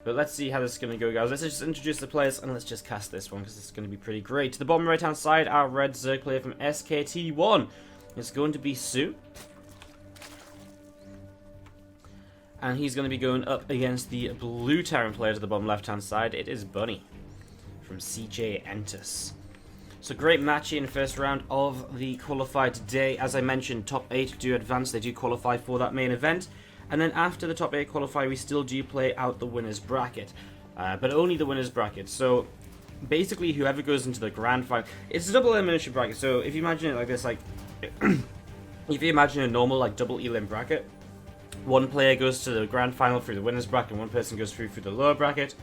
But let's see how this is going to go, guys. Let's just introduce the players, and let's just cast this one, because it's going to be pretty great. To the bottom right-hand side, our red Zerg player from SKT1 is going to be soO. And he's going to be going up against the blue Terran player to the bottom left-hand side. It is Bunny from CJ Entus. So great match in the first round of the qualifier today. As I mentioned, top 8 do advance. They do qualify for that main event. And then after the top 8 qualifier, we still do play out the winner's bracket. But only the winner's bracket. So basically, whoever goes into the grand final... It's a double elimination bracket. So if you imagine it like this, like... if you imagine a normal like double elim bracket, one player goes to the grand final through the winner's bracket, and one person goes through the lower bracket.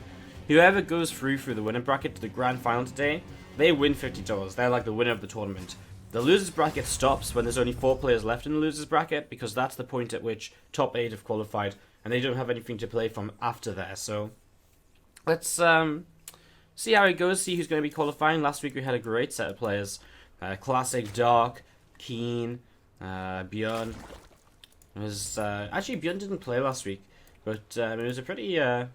Whoever goes through the winner bracket to the grand final today, they win $50. They're like the winner of the tournament. The loser's bracket stops when there's only 4 players left in the loser's bracket, because that's the point at which top 8 have qualified, and they don't have anything to play from after there. So let's see how it goes, see who's going to be qualifying. Last week we had a great set of players. Classic, Dark, Keen, Björn. Actually, Björn didn't play last week, but it was a pretty... it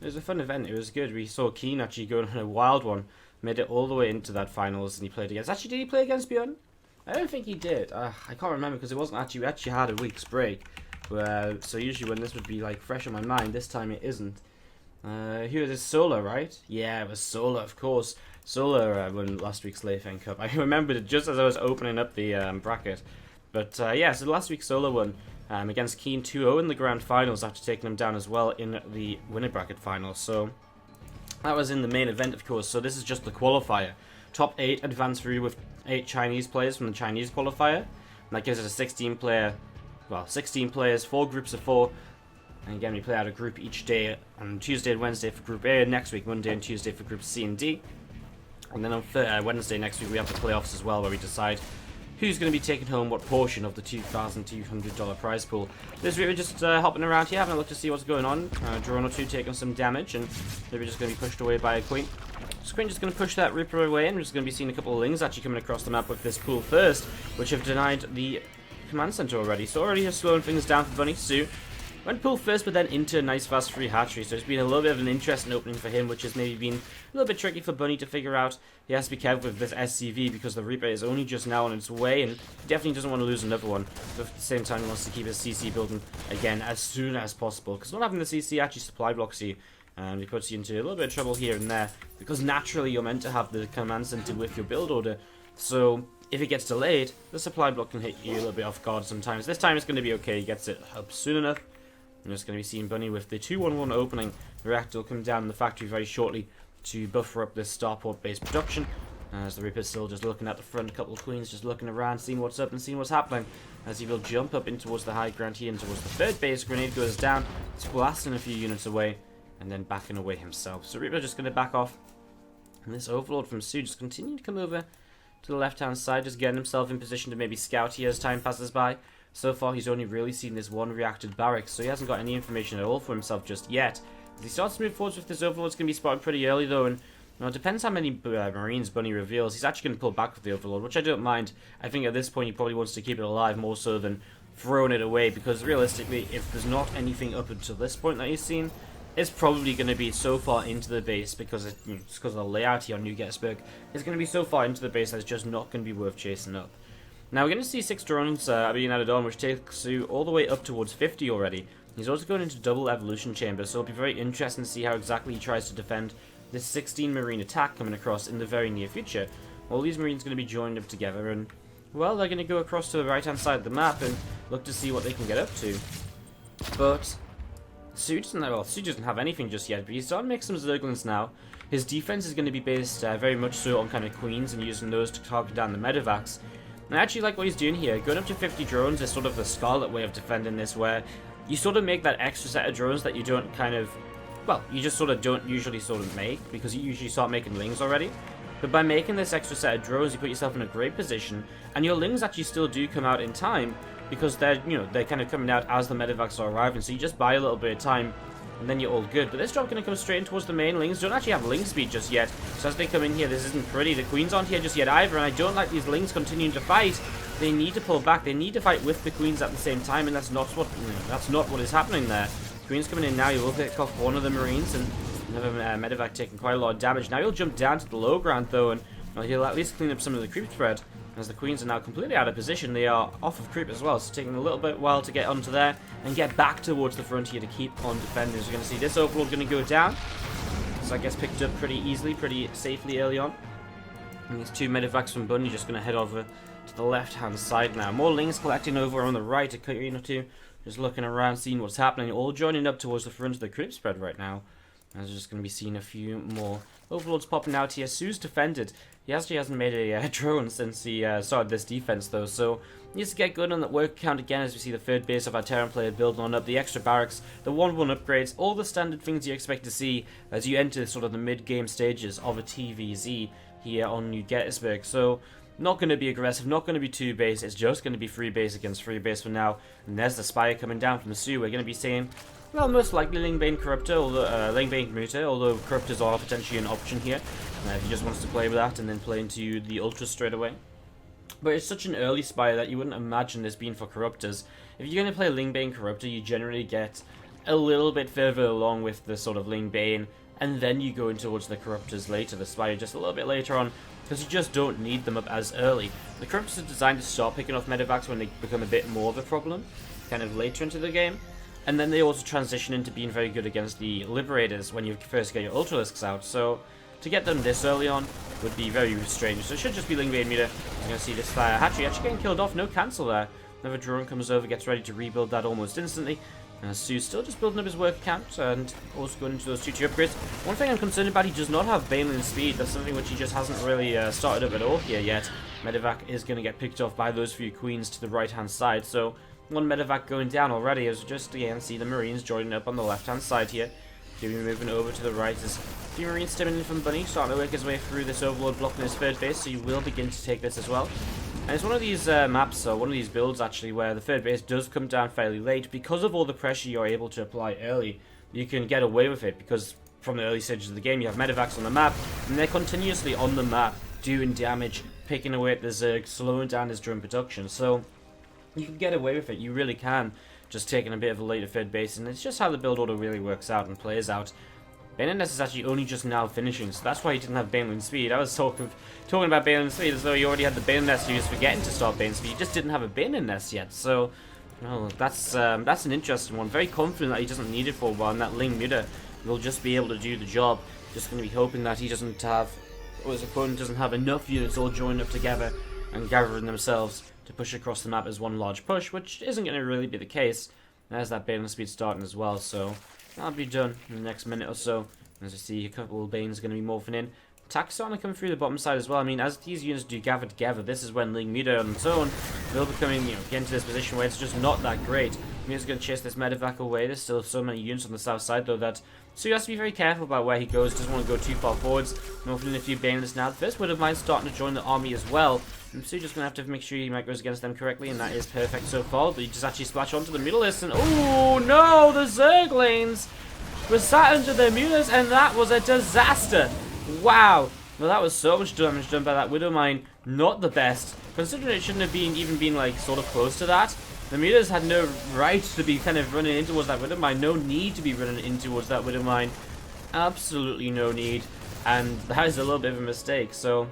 was a fun event. It was good. We saw Keen actually going on a wild one. Made it all the way into that finals, and he played against... Actually, did he play against Björn? I don't think he did. I can't remember, because it wasn't actually... We actually had a week's break. So usually when this would be like fresh on my mind, this time it isn't. Who was this? soO, right? Yeah, it was soO, of course. soO won last week's Leifeng Cup. I remembered it just as I was opening up the bracket. But yeah, so last week soO won against Keen 2-0 in the grand finals after taking him down as well in the winner bracket finals. So that was in the main event, of course. So this is just the qualifier. Top 8 advance through with 8 Chinese players from the Chinese qualifier. And that gives us a 16-player, well, 16 players, 4 groups of 4. And again, we play out a group each day on Tuesday and Wednesday for Group A, and next week, Monday and Tuesday for Groups C and D. And then on Wednesday next week, we have the playoffs as well, where we decide who's going to be taking home what portion of the $2,200 prize pool. This week we're just hopping around here, having a look to see what's going on. Drone or 2 taking some damage, and maybe just going to be pushed away by a Queen. So Queen just going to push that Reaper away, and we're just going to be seeing a couple of Lings actually coming across the map with this pool first, which have denied the command center already. So already just slowing things down for Bunny. soO went pool first, but then into a nice fast free hatchery. So it's been a little bit of an interesting opening for him, which has maybe been a little bit tricky for Bunny to figure out. He has to be careful with this SCV because the Reaper is only just now on its way, and he definitely doesn't want to lose another one. But at the same time, he wants to keep his CC building again as soon as possible, because not having the CC actually supply blocks you, and it puts you into a little bit of trouble here and there, because naturally you're meant to have the command center with your build order. So if it gets delayed, the supply block can hit you a little bit off guard sometimes. This time it's going to be okay. He gets it up soon enough. I'm just going to be seeing Bunny with the 2-1-1 opening. The reactor will come down in the factory very shortly to buffer up this starport base production. As the Reaper's still just looking at the front, a couple of Queens just looking around, seeing what's up and seeing what's happening. As he will jump up in towards the high ground here and towards the third base. Grenade goes down. It's blasting a few units away and then backing away himself. So Reaper just going to back off. And this Overlord from soO just continuing to come over to the left-hand side, just getting himself in position to maybe scout here as time passes by. So far, he's only really seen this one reacted barracks, so he hasn't got any information at all for himself just yet. As he starts to move forwards with this Overlord, it's going to be spotted pretty early, though, and it depends how many Marines Bunny reveals. He's actually going to pull back with the Overlord, which I don't mind. I think at this point, he probably wants to keep it alive more so than throwing it away, because realistically, if there's not anything up until this point that he's seen, it's probably going to be so far into the base, because it's because of the layout here on New Gettysburg. It's going to be so far into the base that it's just not going to be worth chasing up. Now we're going to see 6 drones being added on, which takes soO all the way up towards 50 already. He's also going into double evolution chamber, so it'll be very interesting to see how exactly he tries to defend this 16 marine attack coming across in the very near future. All these marines are going to be joined up together, and well, they're going to go across to the right hand side of the map and look to see what they can get up to. But soO doesn't have anything just yet, but he's starting to make some Zerglings now. His defense is going to be based very much so on kind of Queens and using those to target down the medevacs. And I actually like what he's doing here. Going up to 50 drones is sort of the Scarlet way of defending this, where you sort of make that extra set of drones that you don't kind of, well, you just sort of don't usually sort of make, because you usually start making Lings already. But by making this extra set of drones, you put yourself in a great position, and your Lings actually still do come out in time, because they're, they're kind of coming out as the medevacs are arriving, so you just buy a little bit of time, and then you're all good. But this drop going to come straight in towards the main. Lings don't actually have Ling speed just yet, so as they come in here, this isn't pretty. The Queens aren't here just yet either, and I don't like these Lings continuing to fight. They need to pull back. They need to fight with the Queens at the same time, and that's not what is happening there. Queen's coming in now. He will pick off one of the Marines, and another medevac taking quite a lot of damage. Now he'll jump down to the low ground, though, and well, he'll at least clean up some of the creep spread. As the Queens are now completely out of position, they are off of creep as well, so taking a little bit while to get onto there and get back towards the front here to keep on defending. So you're going to see this overlord going to go down. So I guess picked up pretty easily, pretty safely early on. And these two medevacs from Bunny just going to head over to the left-hand side now. More Lings collecting over on the right, just looking around, seeing what's happening, all joining up towards the front of the creep spread right now. As we're just going to be seeing a few more overlords popping out here. soO's defended. He actually hasn't made a drone since he started this defense, though, so he needs to get good on that work count again as we see the third base of our Terran player building on up, the extra barracks, the 1-1 upgrades, all the standard things you expect to see as you enter sort of the mid-game stages of a TVZ here on New Gettysburg. So, not going to be aggressive, not going to be 2 base, it's just going to be 3 base against 3 base for now. And there's the Spire coming down from the soO. We're going to be seeing, well, most likely Leifeng Corruptor, although Leifeng Commuter, although Corruptors are potentially an option here. If he just wants to play with that and then play into the Ultra straight away. But it's such an early Spire that you wouldn't imagine this being for Corruptors. If you're going to play Leifeng Corruptor, you generally get a little bit further along with the sort of Leifeng, and then you go in towards the Corruptors later, the Spire just a little bit later on, because you just don't need them up as early. The Corruptors are designed to start picking off medevacs when they become a bit more of a problem, kind of later into the game. And then they also transition into being very good against the Liberators when you first get your Ultralisks out. So to get them this early on would be very strange. So it should just be Leifeng Meter. You're going to see this fire hatchery actually getting killed off. No cancel there. Another drone comes over, gets ready to rebuild that almost instantly. And soO's still just building up his work count and also going into those 2-2 upgrades. One thing I'm concerned about, he does not have Baneling speed. That's something which he just hasn't really started up at all here yet. Medevac is going to get picked off by those few Queens to the right-hand side. So one medevac going down already, as we just again see the Marines joining up on the left-hand side here. Jimmy moving over to the right as the Marines stemming in from Bunny, starting to work his way through this overlord blocking his third base, so you will begin to take this as well. And it's one of these maps, or one of these builds actually, where the third base does come down fairly late. Because of all the pressure you're able to apply early, you can get away with it, because from the early stages of the game you have medevacs on the map, and they're continuously on the map, doing damage, picking away at the Zerg, slowing down his drone production. So you can get away with it, you really can, just taking a bit of a later third base, and it's just how the build order really works out and plays out. Baneling is actually only just now finishing, so that's why he didn't have Baneling speed. I was talking about Baneling speed as though he already had the Baneling nest, he was forgetting to start Baneling speed. He just didn't have a Baneling nest yet, so well, that's an interesting one. Very confident that he doesn't need it for a while, and that Ling Muta will just be able to do the job. Just going to be hoping that he doesn't have, or his opponent doesn't have enough units all joined up together and gathering themselves to push across the map as one large push, which isn't going to really be the case. There's that Baneling speed starting as well, so that'll be done in the next minute or so. As you see, a couple of Banes are going to be morphing in. Attacks starting to come through the bottom side as well. I mean, as these units do gather together, this is when Ling Muta on its own will be coming, get into this position where it's just not that great. Muta's going to chase this medevac away. There's still so many units on the south side, though, that so he has to be very careful about where he goes. Doesn't want to go too far forwards. Morphing in a few Baneless now. The first Word of Mine starting to join the army as well. And so just going to have to make sure he goes against them correctly, and that is perfect so far. But he just actually splash onto the Mutalisks, and oh no, the Zerglings was sat under their Mutas, and that was a disaster. Wow. Well, that was so much damage done by that Widow Mine. Not the best, considering it shouldn't have even been like sort of close to that. The Mutas had no right to be kind of running in towards that Widow Mine. No need to be running in towards that Widow Mine. Absolutely no need. And that is a little bit of a mistake. So I'm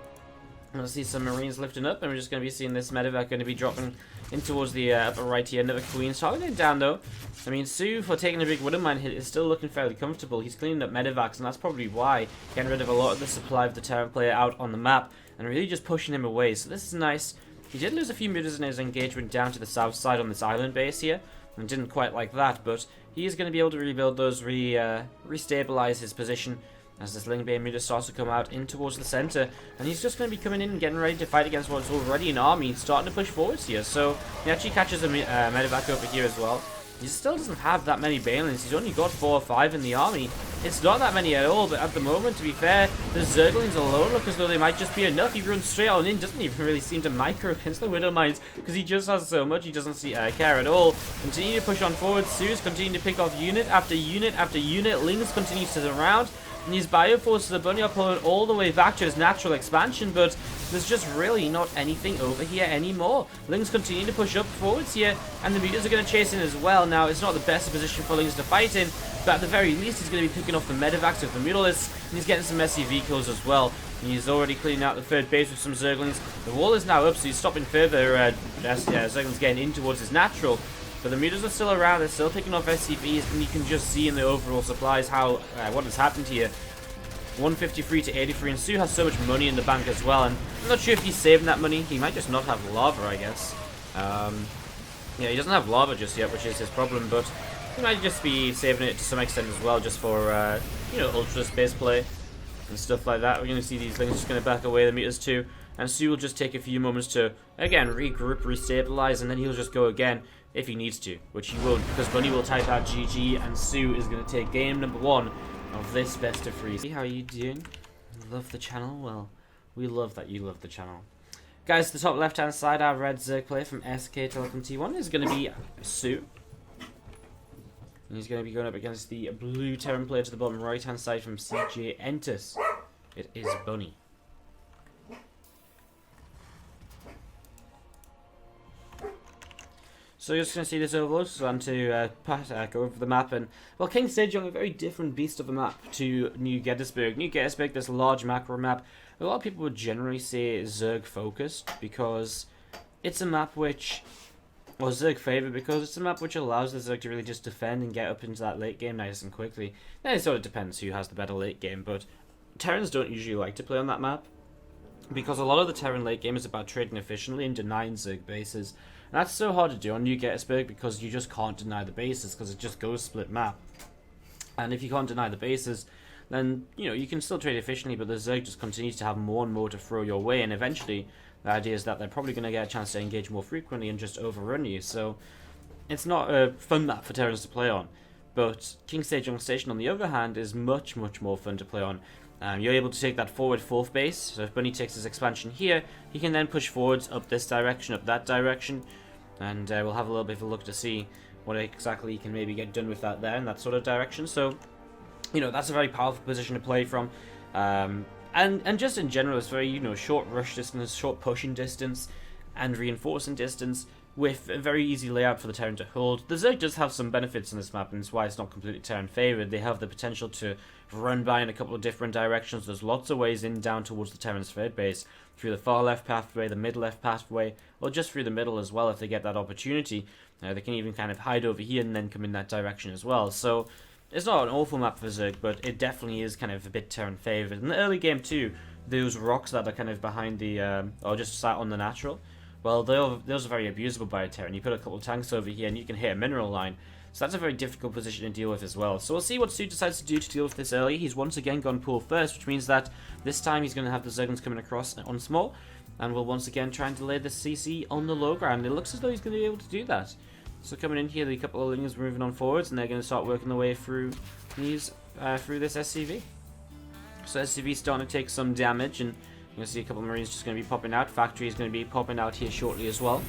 going to see some Marines lifting up, and we're just going to be seeing this medevac going to be dropping in towards the upper right here. Another Queen targeting down though. I mean, soO, for taking a big Widow Mine hit, is still looking fairly comfortable. He's cleaning up medevacs, and that's probably why, getting rid of a lot of the supply of the Terran player out on the map, and really just pushing him away. So this is nice. He did lose a few Mutas in his engagement down to the south side on this island base here, and didn't quite like that, but he is going to be able to rebuild those, restabilize his position, as this Leifeng Muta starts to come out in towards the center, and he's just going to be coming in and getting ready to fight against what's already an army starting to push forwards here. So he actually catches a medevac over here as well. He still doesn't have that many Banelings. He's only got 4 or 5 in the army, it's not that many at all, but at the moment, to be fair, the Zerglings alone look as though they might just be enough. He runs straight on in, doesn't even really seem to micro against the Widow Mines, because he just has so much, he doesn't care at all. Continue to push on forward, soO's continue to pick off unit after unit after unit. Lings continues to surround, and his Bioforce the Bunny are pulling all the way back to his natural expansion, but there's just really not anything over here anymore. Lings continue to push up forwards here, and the Mutas are going to chase in as well. Now, it's not the best position for Lings to fight in, but at the very least, he's going to be picking off the Medivacs with the Mutalisks, and he's getting some SCV kills as well. And he's already cleaning out the third base with some Zerglings. The wall is now up, so he's stopping further Zerglings getting in towards his natural. But the Mutas are still around, they're still picking off SCVs, and you can just see in the overall supplies how what has happened here. 153 to 83, and soO has so much money in the bank as well, and I'm not sure if he's saving that money. He might just not have lava, I guess. Yeah, he doesn't have lava just yet, which is his problem, but he might just be saving it to some extent as well, just for, you know, ultra space play and stuff like that. We're going to see these things just going to back away the Mutas too, and soO will just take a few moments to, again, regroup, restabilize, and then he'll just go again if he needs to, which he won't, because Bunny will type out GG, and soO is going to take game number 1 of this best of 3. How are you doing? Love the channel? Well, we love that you love the channel. Guys, the top left hand side, our red Zerg player from SK Telecom T1 is going to be soO. And he's going to be going up against the blue Terran player to the bottom right hand side from CJ Entus. It is Bunny. So you're just going to see this overload, so I'm to go over the map, and, well, King Sejong, a very different beast of a map to New Gettysburg. New Gettysburg, this large macro map, a lot of people would generally say Zerg focused, because it's a map which, well, Zerg favored, because it's a map which allows the Zerg to really just defend and get up into that late game nice and quickly. Then it sort of depends who has the better late game, but Terrans don't usually like to play on that map, because a lot of the Terran late game is about trading efficiently and denying Zerg bases. And that's so hard to do on New Gettysburg, because you just can't deny the bases, because it just goes split map. And if you can't deny the bases, then, you know, you can still trade efficiently, but the Zerg just continues to have more and more to throw your way, and eventually the idea is that they're probably going to get a chance to engage more frequently and just overrun you. So it's not a fun map for Terrans to play on. But King Sejong Station, on the other hand, is much, much more fun to play on. You're able to take that forward 4th base, so if Bunny takes his expansion here, he can then push forwards up this direction, up that direction, and we'll have a little bit of a look to see what exactly he can maybe get done with that there in that sort of direction. So, you know, that's a very powerful position to play from, and just in general, it's very, you know, short rush distance, short pushing distance, and reinforcing distance, with a very easy layout for the Terran to hold. The Zerg does have some benefits in this map, and that's why it's not completely Terran favored. They have the potential to run by in a couple of different directions. There's lots of ways in down towards the Terran's third base, through the far left pathway, the mid left pathway, or just through the middle as well if they get that opportunity. They can even kind of hide over here and then come in that direction as well. So it's not an awful map for Zerg, but it definitely is kind of a bit Terran favored. In the early game too, those rocks that are kind of behind the, or just sat on the natural, well, those are very abusable by a Terran. You put a couple of tanks over here and you can hit a mineral line. So that's a very difficult position to deal with as well. So we'll see what soO decides to do to deal with this early. He's once again gone pool first, which means that this time he's going to have the Zerglings coming across on small, and will once again try and delay the CC on the low ground. It looks as though he's going to be able to do that. So coming in here, the couple of Lings moving on forwards, and they're going to start working their way through these through this SCV. So SCV's starting to take some damage, and you're going to see a couple of Marines just going to be popping out. Factory is going to be popping out here shortly as well.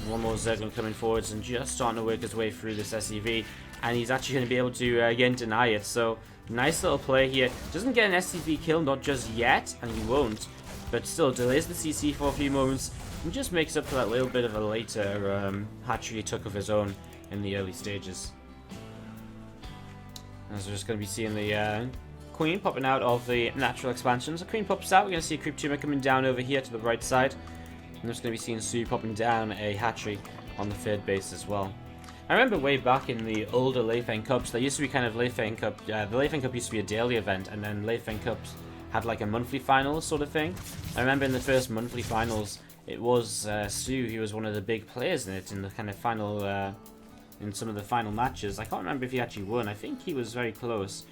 And one more Zergling coming forwards and just starting to work his way through this SCV. And he's actually going to be able to, again, deny it. So, nice little play here. Doesn't get an SCV kill, not just yet, and he won't. But still, delays the CC for a few moments and just makes up for that little bit of a later hatchery he took of his own in the early stages. As we're just going to be seeing the Queen popping out of the natural expansion. So Queen pops out, we're going to see a Creep Tumor coming down over here to the right side. I'm just going to be seeing soO popping down a hatchery on the third base as well. I remember way back in the older Leifeng Cups, there used to be kind of Leifeng Cup, the Leifeng Cup used to be a daily event, and then Leifeng Cups had like a monthly finals sort of thing. I remember in the first monthly finals, it was soO, he was one of the big players in it, in the kind of final, in some of the final matches. I can't remember if he actually won, I think he was very close.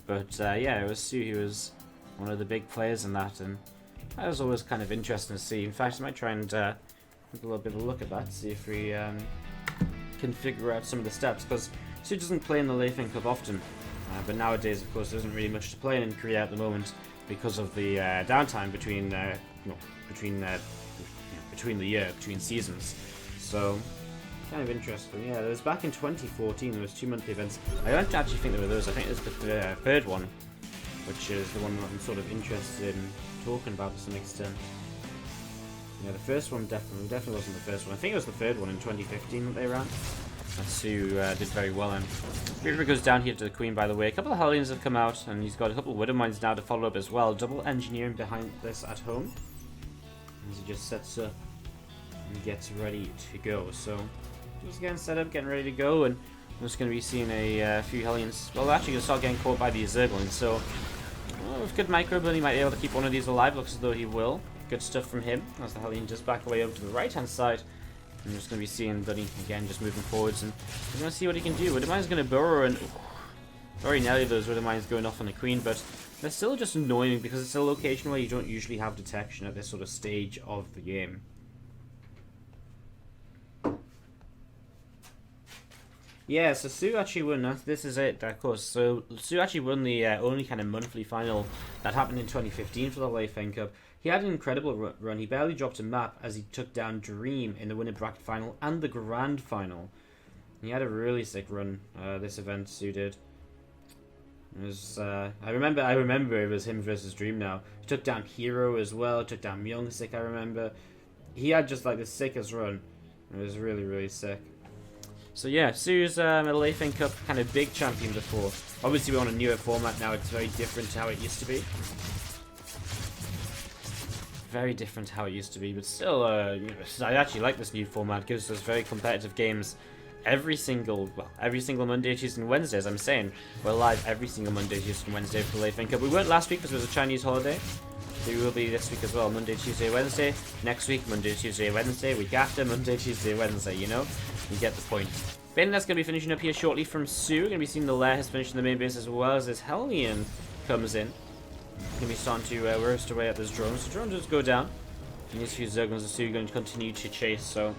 But yeah, it was soO, he was one of the big players in that, and that was always kind of interesting to see. In fact, I might try and have a little bit of a look at that, see if we can figure out some of the stats, because soO doesn't play in the Leifeng Cup often. But nowadays, of course, there isn't really much to play in Korea at the moment because of the downtime between between seasons. So kind of interesting. Yeah, there was back in 2014. There was 2 monthly events. I don't actually think there were those. I think there's the third one, which is the one that I'm sort of interested in talking about to some extent. Yeah, the first one definitely wasn't the first one. I think it was the third one in 2015 that they ran. And soO did very well in. River goes down here to the Queen, by the way. A couple of Hellions have come out, and he's got a couple of Widow Mines now to follow up as well. Double engineering behind this at home. As he just sets up and gets ready to go. So, just getting set up, getting ready to go, and I'm just going to be seeing a few Hellions. Well, they're actually going to start getting caught by the Zerglings, so with good micro, but he might be able to keep one of these alive. Looks as though he will. Good stuff from him, as the Hellion just back away over to the right-hand side. I'm just going to be seeing Buddy again, just moving forwards, and we're going to see what he can do. Widow Mine's going to burrow, and very nearly those Widow Mines going off on the Queen, but they're still just annoying because it's a location where you don't usually have detection at this sort of stage of the game. Yeah, so soO actually won. This is it, of course. So soO actually won the only kind of monthly final that happened in 2015 for the Leifeng Cup. He had an incredible run. He barely dropped a map as he took down Dream in the winner bracket final and the grand final. He had a really sick run. This event soO did. It was I remember it was him versus Dream. Now he took down Hero as well. Took down Myungsik. I remember he had just like the sickest run. It was really sick. So yeah, soO's a Leifeng Cup kind of big champion before. Obviously we're on a newer format now. It's very different to how it used to be. Very different to how it used to be, but still, I actually like this new format. It gives us very competitive games every single Monday, Tuesday, and Wednesday. As I'm saying, we're live every single Monday, Tuesday, and Wednesday for the Leifeng Cup. We weren't last week because it was a Chinese holiday. We will be this week as well. Monday, Tuesday, Wednesday. Next week, Monday, Tuesday, Wednesday. Week after, Monday, Tuesday, Wednesday. You know, you get the point. Ben, that's going to be finishing up here shortly from soO. Going to be seeing the Lair has finished in the main base as well as this Hellion comes in. Going to be starting to roast away at this drone. So drone does go down. And these few Zerglings are soO going to continue to chase. So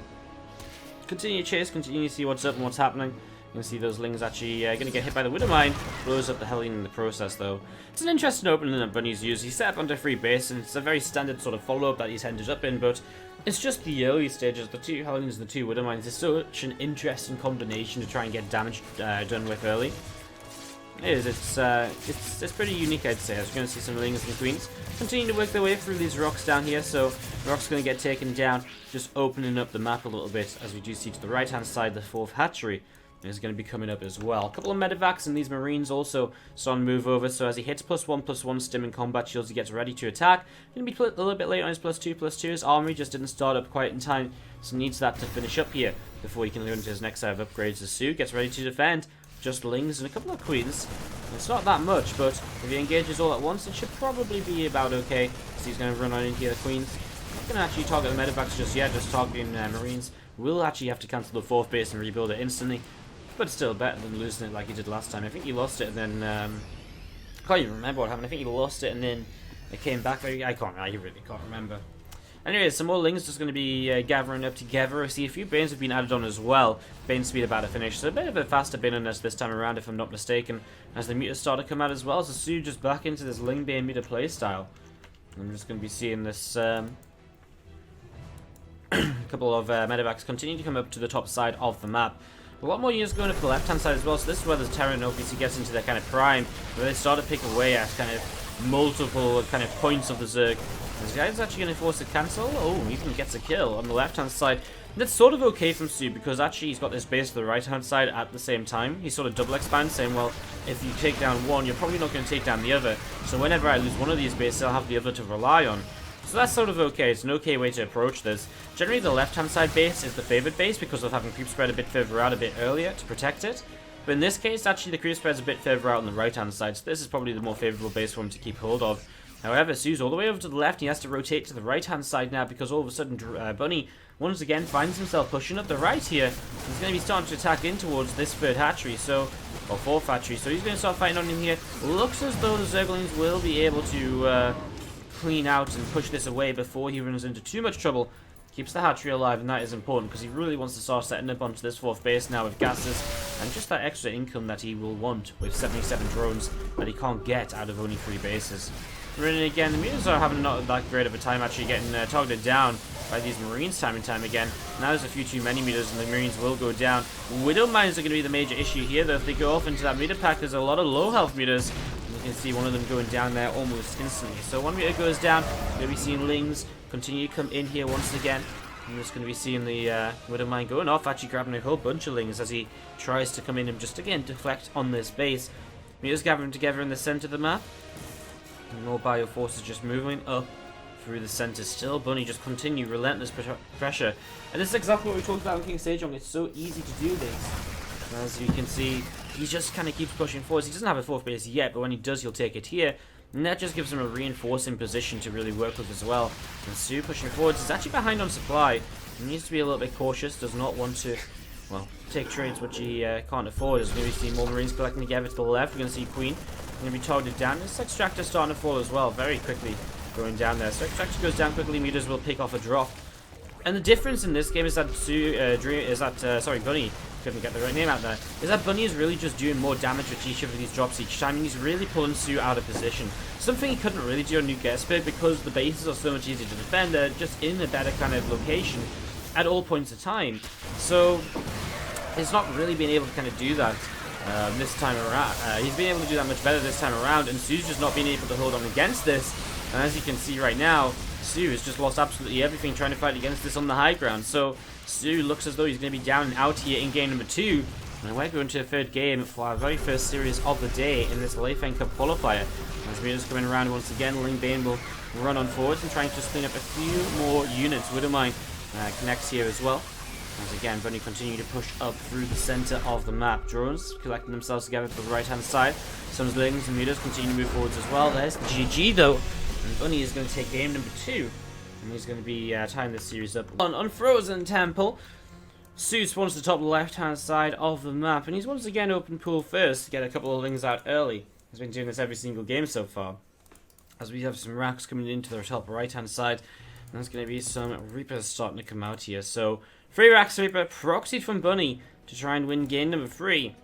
continue to chase, continue to see what's up and what's happening. You can see those Lings actually going to get hit by the Widow Mine. Blows up the Hellion in the process though. It's an interesting opening that Bunny's used. He's set up under free base and it's a very standard sort of follow-up that he's ended up in. But it's just the early stages. The two Hellions and the two Widow Mines is such an interesting combination to try and get damage done with early. It is. It's pretty unique, I'd say. As we're going to see some Lings and Queens continue to work their way through these rocks down here. So the rock's going to get taken down, just opening up the map a little bit. As we do see to the right-hand side, the fourth hatchery is going to be coming up as well. A couple of medevacs and these Marines also starting to move over. So as he hits +1/+1 stim in combat shields, he gets ready to attack. Going to be a little bit late on his +2/+2. His armory just didn't start up quite in time, so needs that to finish up here before he can go into his next set of upgrades. As soO gets ready to defend. Just Lings and a couple of Queens. It's not that much, but if he engages all at once, it should probably be about okay. So he's going to run on into the Queens. Not going to actually target the medevacs just yet, just targeting Marines. Will actually have to cancel the fourth base and rebuild it instantly. But still better than losing it like he did last time. I think he lost it and then... I can't even remember what happened. I think he lost it and then it came back. I really can't remember. Anyways, some more Lings just going to be gathering up together. I see a few Banes have been added on as well. Bane speed about to finish. So a bit of a faster Bane on us this time around, if I'm not mistaken. As the meters start to come out as well. So soO just back into this Ling Bane meter playstyle. I'm just going to be seeing this couple of medevacs continue to come up to the top side of the map. A lot more units going up the left-hand side as well. So this is where the Terran obviously gets into their kind of prime, where they start to pick away at kind of multiple kind of points of the Zerg. This guy's actually going to force a cancel. Oh, even gets a kill on the left-hand side. That's sort of okay from soO because actually he's got this base to the right-hand side at the same time. He sort of double expands, saying, well, if you take down one, you're probably not going to take down the other. So whenever I lose one of these bases, I'll have the other to rely on. So that's sort of okay. It's an okay way to approach this. Generally, the left-hand side base is the favored base because of having creep spread a bit further out a bit earlier to protect it. But in this case, actually, the creep spread's a bit further out on the right-hand side. So this is probably the more favorable base for him to keep hold of. However, soO's all the way over to the left. He has to rotate to the right-hand side now because all of a sudden Bunny once again finds himself pushing up the right here. He's going to be starting to attack in towards this third hatchery, or fourth hatchery. So he's going to start fighting on him here. Looks as though the Zerglings will be able to clean out and push this away before he runs into too much trouble. Keeps the hatchery alive, and that is important because he really wants to start setting up onto this fourth base now with gases and just that extra income that he will want with 77 drones that he can't get out of only 3 bases. Running again, the Meters are having not that great of a time actually getting targeted down by these Marines time and time again. Now there's a few too many Meters and the Marines will go down. Widow Mines are going to be the major issue here though. If they go off into that meter pack, there's a lot of low health Meters. You can see one of them going down there almost instantly. So 1 meter goes down. We're going to be seeing Lings continue to come in here once again. I'm just going to be seeing the Widow Mine going off, actually grabbing a whole bunch of Lings as he tries to come in and just again deflect on this base. Meters gathering together in the center of the map. And more bio forces just moving up through the center still. Bunny just continue relentless pressure. And this is exactly what we talked about in King Sejong. It's so easy to do this. As you can see, he just kind of keeps pushing forwards. He doesn't have a 4th base yet, but when he does, he'll take it here. And that just gives him a reinforcing position to really work with as well. And soO pushing forwards. He's actually behind on supply. He needs to be a little bit cautious. Does not want to, well, take trades which he can't afford. As we see more Marines collecting together to the left. We're going to see Queen going to be targeted down. This Extractor starting to fall as well, very quickly going down there. So Extractor goes down quickly, Meters will pick off a drop. And the difference in this game is that Bunny, couldn't get the right name out there, is that Bunny is really just doing more damage with each of these drops each time, and he's really pulling soO out of position. Something he couldn't really do on New Gettysburg because the bases are so much easier to defend. They're just in a better kind of location at all points of time. So he's not really been able to kind of do that. This time around, he's been able to do that much better this time around, and soO's just not being able to hold on against this. And as you can see right now, soO has just lost absolutely everything trying to fight against this on the high ground. So soO looks as though he's going to be down and out here in game number 2. And we're going to a 3rd game for our very first series of the day in this Leifeng Cup qualifier. As Meters coming around once again, Ling Bane will run on forwards and trying to just clean up a few more units. Widow Mine connects here as well. As again, Bunny continue to push up through the center of the map. Drones collecting themselves together to the right-hand side. Some Lings and Meters continue to move forwards as well. There's the GG though. And Bunny is going to take game number 2. And he's going to be tying this series up on Frozen Temple. soO spawns to the top left-hand side of the map. And he's once again open pool first to get a couple of Lings out early. He's been doing this every single game so far. As we have some racks coming into the top right-hand side. And there's going to be some Reapers starting to come out here. So 3 racks Reaper proxied from Bunny to try and win game number 3.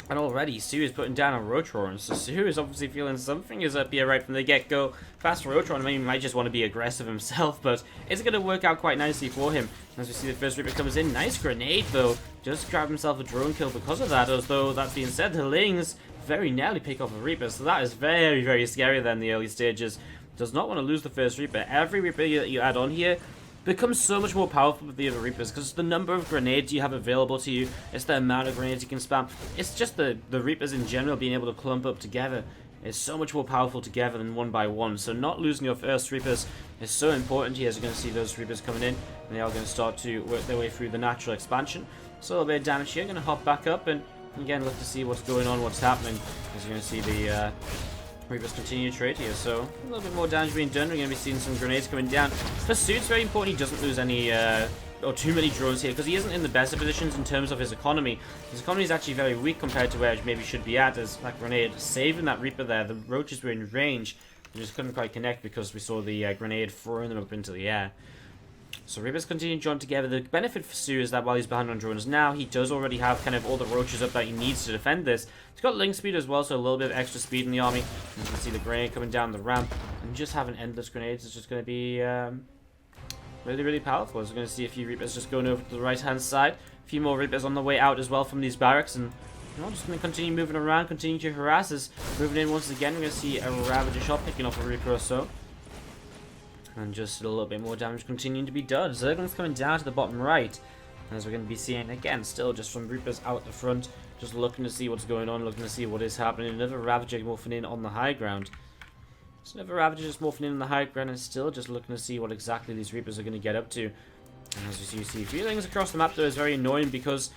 And already soO is putting down a Rotron, so soO is obviously feeling something is up here right from the get-go. Fast Rotron, I mean, he might just want to be aggressive himself, but it's going to work out quite nicely for him. As we see the first Reaper comes in, nice grenade though, just grab himself a drone kill because of that, as though that being said, the Lings very nearly pick off a Reaper, so that is very, very scary then in the early stages. Does not want to lose the first Reaper. Every Reaper that you add on here becomes so much more powerful with the other Reapers because the number of grenades you have available to you, it's the amount of grenades you can spam. It's just the Reapers in general being able to clump up together is so much more powerful together than one by one. So not losing your first Reapers is so important here, as you're going to see those Reapers coming in and they are going to start to work their way through the natural expansion. So a little bit of damage here, going to hop back up and again look to see what's going on, what's happening, as you're going to see the Reapers continue to trade here, so a little bit more damage being done. We're going to be seeing some grenades coming down. For soO, it's very important he doesn't lose any, or too many drones here, because he isn't in the best of positions in terms of his economy. His economy is actually very weak compared to where it maybe should be at, as that grenade saving that Reaper there. The Roaches were in range, they just couldn't quite connect because we saw the grenade throwing them up into the air. So Reapers continue to join together. The benefit for soO is that while he's behind on drones now, he does already have kind of all the Roaches up that he needs to defend this. He's got Link speed as well, so a little bit of extra speed in the army. You can see the grenade coming down the ramp. And just having endless grenades is just going to be really, really powerful. So we're going to see a few Reapers just going over to the right-hand side. A few more Reapers on the way out as well from these barracks. And you know, just going to continue moving around, continue to harass us. Moving in once again, we're going to see a Ravager shot picking off a Reaper or so. And just a little bit more damage continuing to be done. Zergling's coming down to the bottom right. As we're going to be seeing, again, still just from Reapers out the front. Just looking to see what's going on, looking to see what is happening. Another Ravager morphing in on the high ground. So another Ravager just morphing in on the high ground and still just looking to see what exactly these Reapers are going to get up to. And as you see, feelings across the map though is very annoying because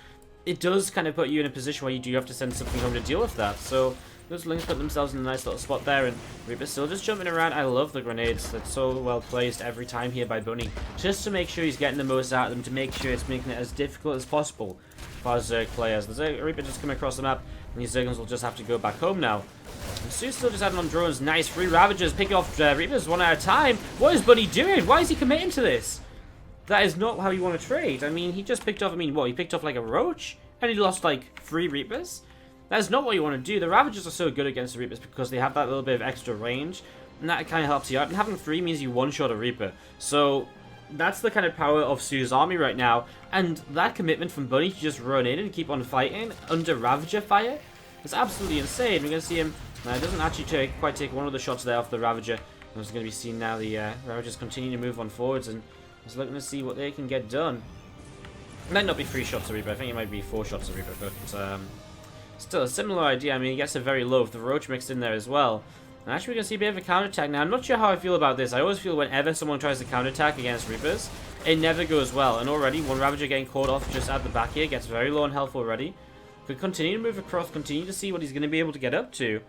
it does kind of put you in a position where you do have to send something home to deal with that. So those Lings put themselves in a nice little spot there, and Reaper's still just jumping around. I love the grenades. That's so well placed every time here by Bunny. Just to make sure he's getting the most out of them, to make sure it's making it as difficult as possible for Zerg players. The Zerg Reaper just coming across the map, and these Zerglings will just have to go back home now. And soO's still just adding on drones. Nice, 3 Ravagers picking off Reapers one at a time. What is Bunny doing? Why is he committing to this? That is not how you want to trade. I mean, he just picked off, what, he picked off like a Roach? and he lost like 3 Reapers. That is not what you want to do. The Ravagers are so good against the Reapers because they have that little bit of extra range, and that kind of helps you out. And having 3 means you one-shot a Reaper. So that's the kind of power of soO's army right now, and that commitment from Bunny to just run in and keep on fighting under Ravager fire is absolutely insane. We're going to see him. It doesn't actually quite take one of the shots there off the Ravager. As going to be seen now, the Ravagers continue to move on forwards, and just looking to see what they can get done. It might not be 3 shots of Reaper. I think it might be 4 shots of Reaper, but still a similar idea. I mean, he gets a very low with the Roach mixed in there as well. And actually, we're going to see a bit of a counterattack. Now, I'm not sure how I feel about this. I always feel whenever someone tries to counterattack against Reapers, it never goes well. And already, one Ravager getting caught off just at the back here, gets very low on health already. Could continue to move across, continue to see what he's going to be able to get up to.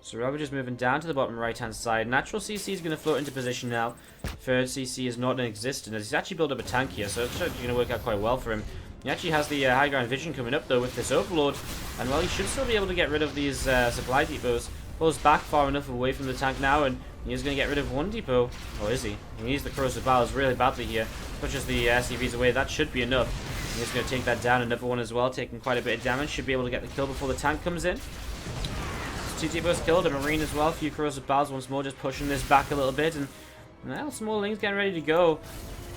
So Ravager's moving down to the bottom right-hand side. Natural CC is going to float into position now. Third CC is not in existence, as he's actually built up a tank here, so it's actually going to work out quite well for him. He actually has the high ground vision coming up, though, with this Overlord. And, well, he should still be able to get rid of these supply depots. Pulls back far enough away from the tank now, and he's going to get rid of one depot. Or is he? He needs the corrosive battles really badly here. Pushes the SCVs away. That should be enough. He's going to take that down. Another one as well, taking quite a bit of damage. Should be able to get the kill before the tank comes in. 2 depots killed, a Marine as well. A few corrosive battles once more, just pushing this back a little bit. And now Small Ling's getting ready to go.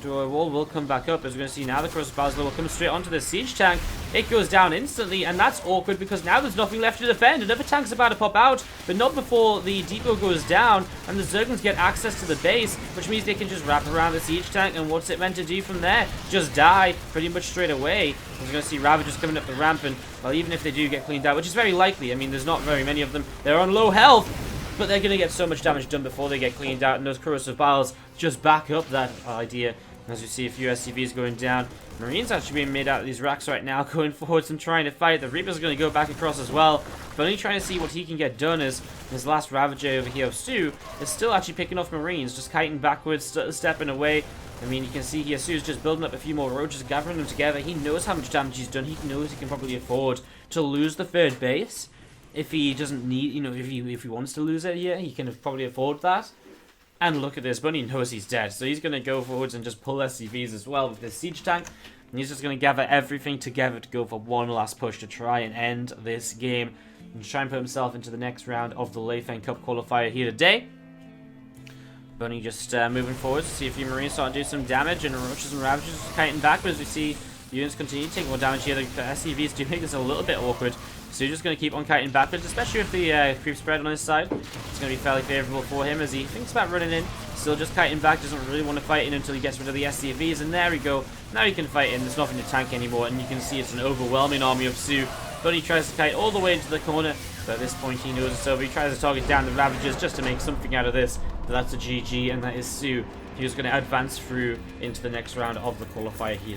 The wall will come back up, as we're going to see now. The corrosive battles will come straight onto the siege tank. It goes down instantly, and that's awkward because now there's nothing left to defend. Another tank's about to pop out, but not before the depot goes down, and the Zerglings get access to the base, which means they can just wrap around the siege tank, and what's it meant to do from there? Just die pretty much straight away. We're going to see Ravagers coming up the ramp, and, well, even if they do get cleaned out, which is very likely, I mean, there's not very many of them, they're on low health, but they're going to get so much damage done before they get cleaned out, and those corrosive battles just back up that idea. As you see a few SCVs going down. Marines actually being made out of these racks right now, going forwards and trying to fight. The Reaper's going to go back across as well, but only trying to see what he can get done as his last Ravager over here of soO is still actually picking off Marines, just kiting backwards, stepping away. I mean, you can see here soO's just building up a few more roaches, gathering them together. He knows how much damage he's done. He knows he can probably afford to lose the 3rd base. If he doesn't need, you know, if he wants to lose it here, he can probably afford that. And look at this, Bunny knows he's dead, so he's going to go forwards and just pull SCVs as well with this siege tank. And he's just going to gather everything together to go for one last push to try and end this game. And try and put himself into the next round of the Leifeng Cup qualifier here today. Bunny just moving forwards to see a few Marines start to do some damage, and Roaches and Ravagers kiting back, but as we see units continue to take more damage here. The SCVs do make this a little bit awkward. So he's just going to keep on kiting backwards, especially with the creep spread on his side. It's going to be fairly favourable for him as he thinks about running in. Still just kiting back, doesn't really want to fight in until he gets rid of the SCVs. And there we go. Now he can fight in. There's nothing to tank anymore. And you can see it's an overwhelming army of soO. But he tries to kite all the way into the corner. But at this point he knows it's over. He tries to target down the Ravagers just to make something out of this. But that's a GG, and that is soO. He was going to advance through into the next round of the qualifier here.